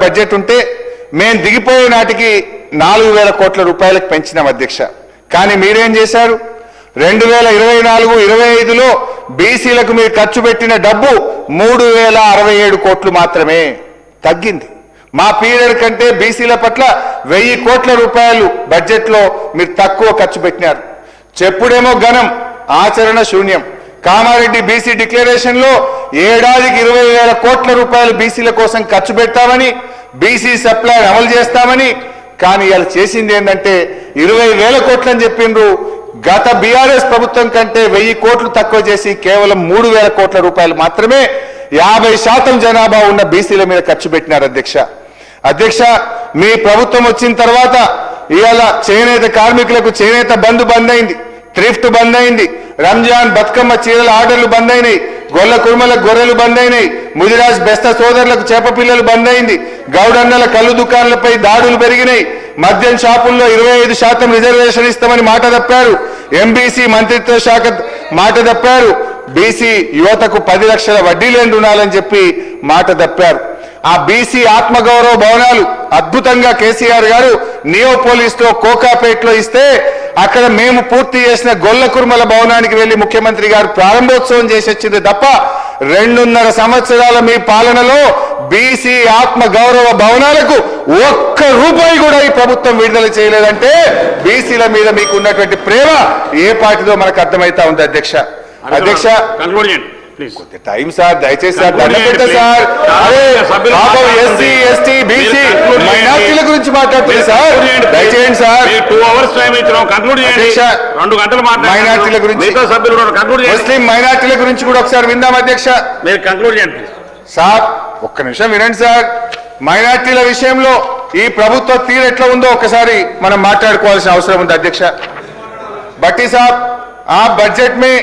Budget ఉంటే మేము దిగిపోయే నాటికి 4000 కోట్ల రూపాయలకు పెంచినాం అధ్యక్ష. కానీ మీరేం చేశారు? 2024-25లో బీసీలకు మీరు ఖర్చు పెట్టిన డబ్బు 3067 కోట్లు మాత్రమే తగ్గింది. మా పీరియడ్ కంటే బీసీల పట్ల 1000 కోట్ల రూపాయలు బడ్జెట్లో మీరు తక్కువ ఖర్చు పెట్టినారు. చెప్పుడేమో ఘనం, ఆచరణ శూన్యం. కామారెడ్డి బీసీ డిక్లరేషన్ లో ఏడాదికి 20,000 కోట్ల రూపాయలు బీసీల కోసం ఖర్చు పెడతామని, బీసీ సప్లై అమలు చేస్తామని, కానీ వాళ్ళు చేసింది ఏంటంటే 20,000 కోట్లు అని చెప్పిండ్రు. గత బీఆర్ఎస్ ప్రభుత్వం కంటే 1000 కోట్లు తక్కువ చేసి కేవలం 3,000 కోట్ల రూపాయలు మాత్రమే 50% జనాభా ఉన్న బీసీల మీద ఖర్చు పెట్టినారు అధ్యక్ష. మీ ప్రభుత్వం వచ్చిన తర్వాత ఇవాళ చేనేత కార్మికులకు చేనేత బంద్ అయింది, థ్రిఫ్ట్ బంద్ అయింది, రంజాన్ బతుకమ్మ చీరల ఆర్డర్లు బంద్ అయినాయి, గొల్ల కుర్మలకు గొర్రెలు బంద్ అయినాయి, ముదిరాజ్ బెస్త సోదరులకు చేప పిల్లలు బంద్ అయింది, గౌడన్నల కళ్ళు దుకాణాలపై దాడులు పెరిగినాయి, మద్యం షాపుల్లో 25% రిజర్వేషన్ ఇస్తామని మాట తప్పారు, ఎంబీసీ మంత్రిత్వ శాఖ మాట తప్పారు, బీసీ యువతకు 10 లక్షల వడ్డీ లేని రుణాలని చెప్పి మాట తప్పారు. ఆ బీసీ ఆత్మగౌరవ భవనాలు అద్భుతంగా కేసీఆర్ గారు నియోపోలిస్ లో కోకాపేట్లో ఇస్తే అక్కడ మేము పూర్తి చేసిన గొల్ల కుర్మల భవనానికి వెళ్లి ముఖ్యమంత్రి గారు ప్రారంభోత్సవం చేసి వచ్చింది తప్ప 2.5 సంవత్సరాల మీ పాలనలో బీసీ ఆత్మ గౌరవ భవనాలకు ఒక్క రూపాయి కూడా ఈ ప్రభుత్వం విడుదల చేయలేదంటే బీసీల మీద మీకు ఉన్నటువంటి ప్రేమ ఏ పార్టీదో మనకు అర్థమైతా ఉంది అధ్యక్ష. టైం సార్, దయచేసి సార్, దండం పెట్ట సార్. అరే బాబు, ఎస్సీ ఎస్టీ బీసీ మైనార్టీల గురించి మాట్లాడుతుంది సార్, దయచేయండి సార్. 2 hours టైం ఇచ్చినాం, కంక్లూడ్ చేయండి. 2 గంటలు మైనార్టీల గురించి, ముస్లిం మైనార్టీల గురించి కూడా ఒకసారి విందాం అధ్యక్ష. మీరు కంక్లూడ్ చేయండి సార్. ఒక్క నిమిషం వినండి సార్. మైనార్టీల విషయంలో ఈ ప్రభుత్వ తీరు ఎట్లా ఉందో ఒకసారి మనం మాట్లాడుకోవాల్సిన అవసరం ఉంది అధ్యక్ష. భట్టి సాబ్, ఆ బడ్జెట్ में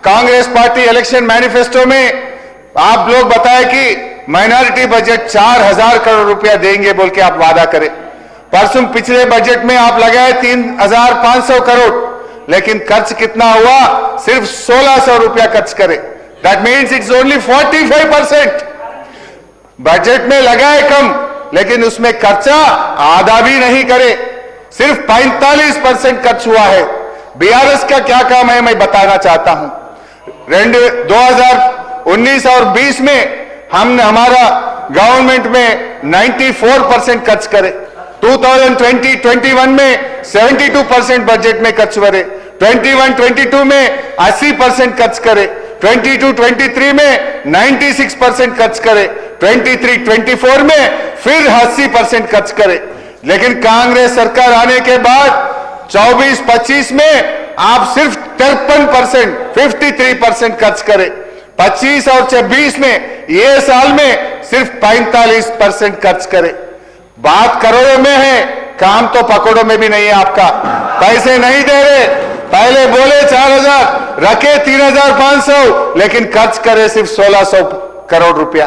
कांग्रेस पार्टी इलेक्शन मैनिफेस्टो में आप लोग बताए कि माइनॉरिटी बजट 4000 करोड़ रुपया देंगे बोल के आप वादा करें. परसों पिछले बजट में आप लगाए 3500 करोड़, लेकिन खर्च कितना हुआ? सिर्फ 1600 रुपया खर्च करे. That means it's only 45%. Budget में लगाए कम, लेकिन उसमें खर्चा आधा भी नहीं करे, सिर्फ 45% खर्च हुआ है. बीआरएस का क्या काम है मैं बताना चाहता हूं. 2019 और 20 में हमने हमारा गवर्नमेंट में 94% खर्च करे. 2020-21 में 72% बजट में खर्च करे. 21-22 में 80% खर्च करे. 22-23 में 96% खर्च करे. 23-24 में फिर 80% खर्च करे. लेकिन कांग्रेस सरकार आने के बाद 24-25 में आप सिर्फ 53%, 53% खर्च करें. 25 और 26 में ये साल में सिर्फ 45% खर्च करें. बात करोड़ों में है, काम तो पकड़ों में भी नहीं है आपका. पैसे नहीं दे रहे. पहले बोले 4000, रखे 3500, लेकिन खर्च करे सिर्फ 1600 करोड़ रुपया.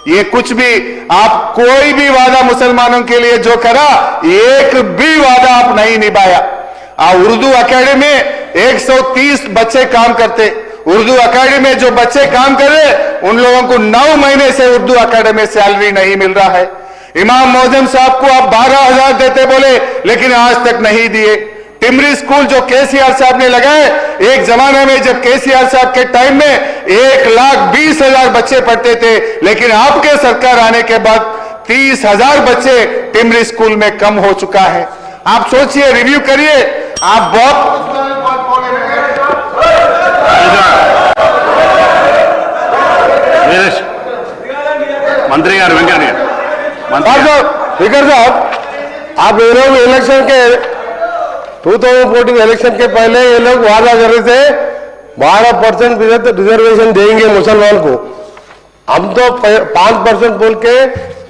ये कुछ भी आप कोई भी वादा मुसलमानों के लिए जो करा, एक भी वादा आप नहीं निभाया. उर्दू अकेडमी में 130 बच्चे काम करते. उर्दू अकेडमी में जो बच्चे काम कर रहे उन लोगों को 9 महीने से उर्दू अकेडमी में सैलरी नहीं मिल रहा है. इमाम मोहम्मद साहब को आप 12,000 देते बोले, लेकिन आज तक नहीं दिए. टिमरी स्कूल जो केसीआर साहब ने लगाए, एक जमाने में जब केसीआर साहब के टाइम में 1,20,000 बच्चे पढ़ते थे, लेकिन आपके सरकार आने के बाद 30,000 बच्चे टिमरी स्कूल में कम हो चुका है. आप सोचिए, रिव्यू करिए. आप बहुत मंत्री गाరు వెంకయ్య स्पीकर साहब, आप ये लोग इलेक्शन के 2014 इलेक्शन के पहले ये लोग वादा कर रहे थे 12% रिजर्वेशन देंगे मुसलमान को. हम तो 5% बोल के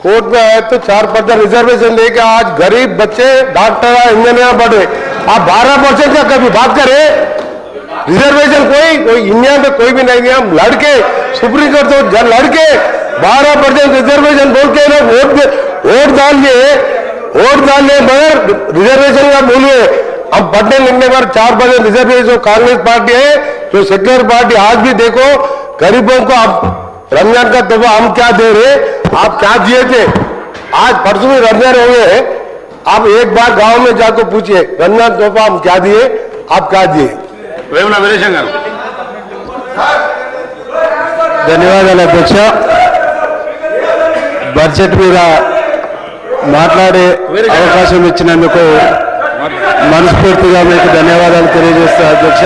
कोर्ट में आए तो 4% रिजर्वेशन देके आज गरीब बच्चे डॉक्टर इंजीनियर पढ़ रहे. आप 12% का कभी बात करें? रिजर्वेशन कोई इंडिया में कोई भी नहीं है. हम लड़के सुप्रीम कोर्ट तो लड़के 12% रिजर्वेशन बोल के लोग वोट डाल लिए मगर रिजर्वेशन का बोलिए. हम पढ़ने लिखने पर 4% रिजर्वेशन. जो कांग्रेस पार्टी है, जो सेक्युलर पार्टी, आज भी देखो गरीबों को आप रमजान का तोहफा हम क्या दे रहे, आप क्या दिए थे? आज परसों में रमजान हो गए, आप एक बार गांव में जाकर पूछिए रमजान तोहफा हम क्या दिए, आप क्या दिए। వేముల వీరేశం గారు ధన్యవాదాలు అధ్యక్ష. బడ్జెట్ మీద మాట్లాడే అవకాశం ఇచ్చినందుకు మనస్ఫూర్తిగా మీకు ధన్యవాదాలు తెలియజేస్తా అధ్యక్ష.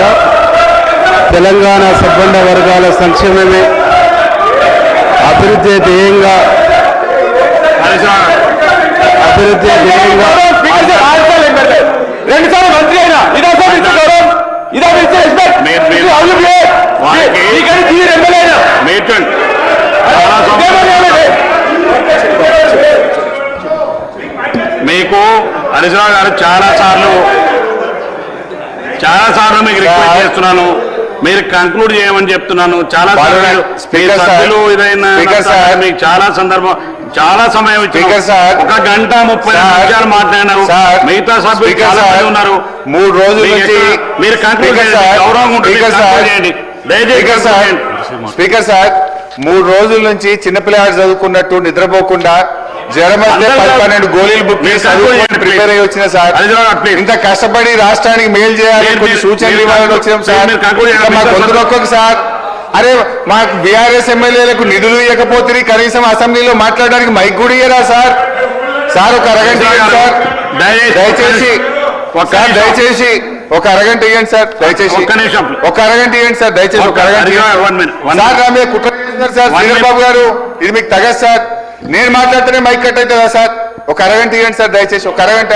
తెలంగాణ సబ్బండ వర్గాల సంక్షేమమే అభివృద్ధి ధ్యేయంగా రెండుసార్లు మంత్రి అయినా మీకు హరీశ్రావు గారు చాలా సార్లు మీకు రిక్వెస్ట్ చేస్తున్నాను, మీరు కంక్లూడ్ చేయమని చెప్తున్నాను. చాలా సార్లు సభ్యులు ఇదైనా మీకు చాలా సమయం ఇచ్చారు. 1 గంట 30 నిమిషాలు మాట్లాడినారు. మిగతా సభ్యులు చాలా మంది ఉన్నారు. 3 రోజుల నుంచి మీరు కంక్లూడ్ చేయండి, గౌరవంగా ఉంటుంది. చేయండి దయచేసి. స్పీకర్ సార్, 3 రోజుల నుంచి చిన్నపిల్లలు చదువుకున్నట్టు నిద్రపోకుండా జ్వరం వస్తే 12 గోళీలు బుక్ చేసి ప్రిపేర్ అయ్యి వచ్చిన సార్. ఇంత కష్టపడి రాష్ట్రానికి మేలు చేయాలని కొన్ని సూచనలు ఇవ్వాలని వచ్చినాం సార్. మా గొంతు నొక్కకు సార్. అరే మాకు బీఆర్ఎస్ ఎమ్మెల్యేలకు నిధులు ఇవ్వకపోతే కనీసం అసెంబ్లీలో మాట్లాడడానికి మైక్ కూడా ఇయ్యరా సార్? సార్ ఒక అరగంట ఇవ్వండి సార్ దయచేసి. దయచేసి ఒక అరగంట ఇవ్వండి సార్ దయచేసి. ఒక అరగంట ఇవ్వండి సార్ దయచేసి. ఒక అరగంట సార్. నా మీద కుట్ర చేస్తున్నారు సార్ శ్రీధర్ బాబు గారు, ఇది మీకు తగదు సార్. నేను మాట్లాడితేనే మైక్ కట్ అవుతుందా సార్? ఒక అరగంట ఇవ్వండి సార్ దయచేసి. ఒక అరగంట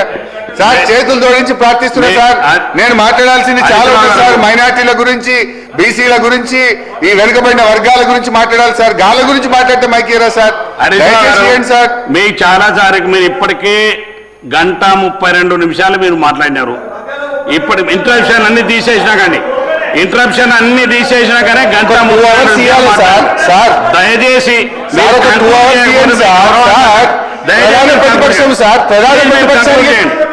సార్. చేతులు జోడించి ప్రార్థిస్తున్నా సార్. నేను మాట్లాడాల్సింది చాలా ఉంది సార్. మైనార్టీల గురించి, బీసీల గురించి, ఈ వెనుకబడిన వర్గాల గురించి మాట్లాడాలి సార్. గాల గురించి మాట్లాడితే మైక్ ఇయ్యరా సార్? దయచేసి సార్. మీకు చాలా సార్లు మీరు ఇప్పటికే 1 గంట 32 నిమిషాలు మీరు మాట్లాడినారు. ఇప్పుడు ఇంటరప్షన్ అన్ని తీసేసినా కానీ 1 గంట 32 నిమిషాలు సార్. దయచేసి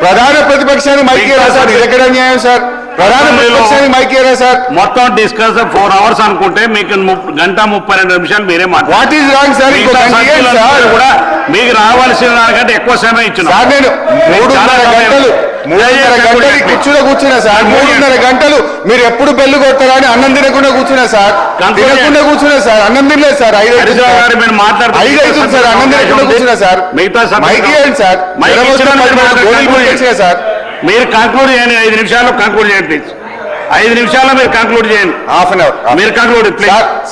ప్రధాన ప్రతిపక్షాన్ని మైక్ ఇయ్యరా సార్? ఇది ఎక్కడ న్యాయం సార్? ప్రధాన ప్రతిపక్షానికి మైక్ ఇయ్యరా సార్? మొత్తం డిస్కస్ 4 అవర్స్ అనుకుంటే మీకు 1 గంట 32 నిమిషాలు మీరే మాట్లాడారు. What is wrong sir? కూడా మీకు రావాల్సిన దానికంటే ఎక్కువ సమయం ఇచ్చిన సార్. నేను 3.5 గంటలు కూర్చున్నా సార్. 3.5 గంటలు మీరు ఎప్పుడు బెల్లు కొడతారా అని అన్నం తినకుండా కూర్చున్నా సార్. తినకుండా కూర్చున్నా సార్. అన్నం తినలేదు సార్. 5 అవుతుంది సార్. అన్నం తినకుండా కూర్చున్నా సార్. మిగతా మైక్ ఇవ్వండి సార్. సార్ మీరు కంక్లూడ్ చేయండి. 5 నిమిషాల్లో కంక్లూడ్ చేయండి ప్లీజ్. 5 నిమిషాల్లో మీరు కంక్లూడ్ చేయండి. హాఫ్ అన్ అవర్ మీరు కంక్లూడ్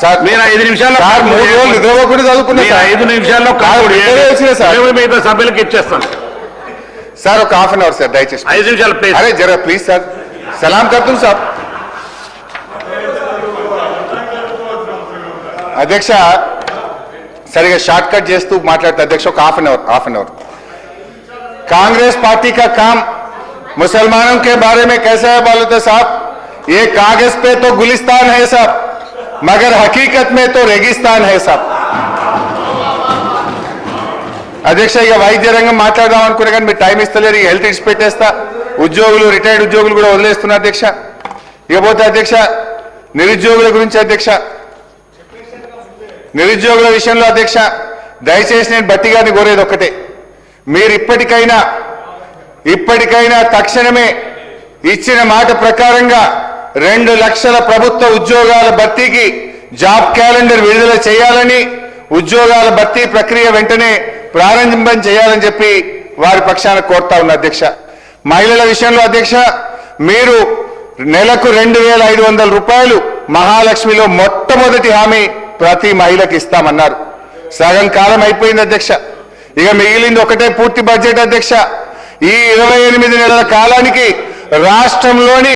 సార్. మీరు 5 నిమిషాల్లో 3 రోజులు నిద్రపోకుండా చదువుకున్నా 5 నిమిషాల్లో కంక్లూడ్ చేయండి. మిగతా సభ్యులకి ఇచ్చేస్తాను సార్. ఒక హాఫ్ అన్ అవర్ సార్ దయచేసి. 5 నిమిషాలు ప్లీజ్. అరే జరా ప్లీజ్ సార్. సలాం కర్తుం సార్. అధ్యక్ష సరిగా షార్ట్ కట్ చేస్తూ మాట్లాడుతా అధ్యక్ష. ఒక half an hour. Congress party का काम मुसलमानों के बारे में कैसा है बालूता साहब? ये कागज पे तो गुलिस्तान है साहब, मगर हकीकत में तो रेगिस्तान है साहब. అధ్యక్ష ఇక వైద్య రంగం మాట్లాడదాం అనుకునే కానీ మీరు టైం ఇస్తలేరు. ఇక హెల్త్ ఇష్యూ పెట్టేస్తా. ఉద్యోగులు, రిటైర్డ్ ఉద్యోగులు కూడా వదిలేస్తున్నారు అధ్యక్ష. ఇకపోతే అధ్యక్ష నిరుద్యోగుల గురించి అధ్యక్ష, నిరుద్యోగుల విషయంలో అధ్యక్ష దయచేసి నేను బట్టి గారిని కోరేది ఒక్కటే. మీరు ఇప్పటికైనా తక్షణమే ఇచ్చిన మాట ప్రకారంగా 2 లక్షల ప్రభుత్వ ఉద్యోగాల భర్తీకి జాబ్ క్యాలెండర్ విడుదల చేయాలని, ఉద్యోగాల భర్తీ ప్రక్రియ వెంటనే ప్రారంభం చేయాలని చెప్పి వారి పక్షాన కోరుతా ఉన్న అధ్యక్ష. మహిళల విషయంలో అధ్యక్ష మీరు నెలకు 2,500 రూపాయలు మహాలక్ష్మిలో మొట్టమొదటి హామీ ప్రతి మహిళకి ఇస్తామన్నారు. సగం కాలం అయిపోయింది అధ్యక్ష. ఇక మిగిలింది ఒకటే పూర్తి బడ్జెట్ అధ్యక్ష. ఈ 28 నెలల కాలానికి రాష్ట్రంలోని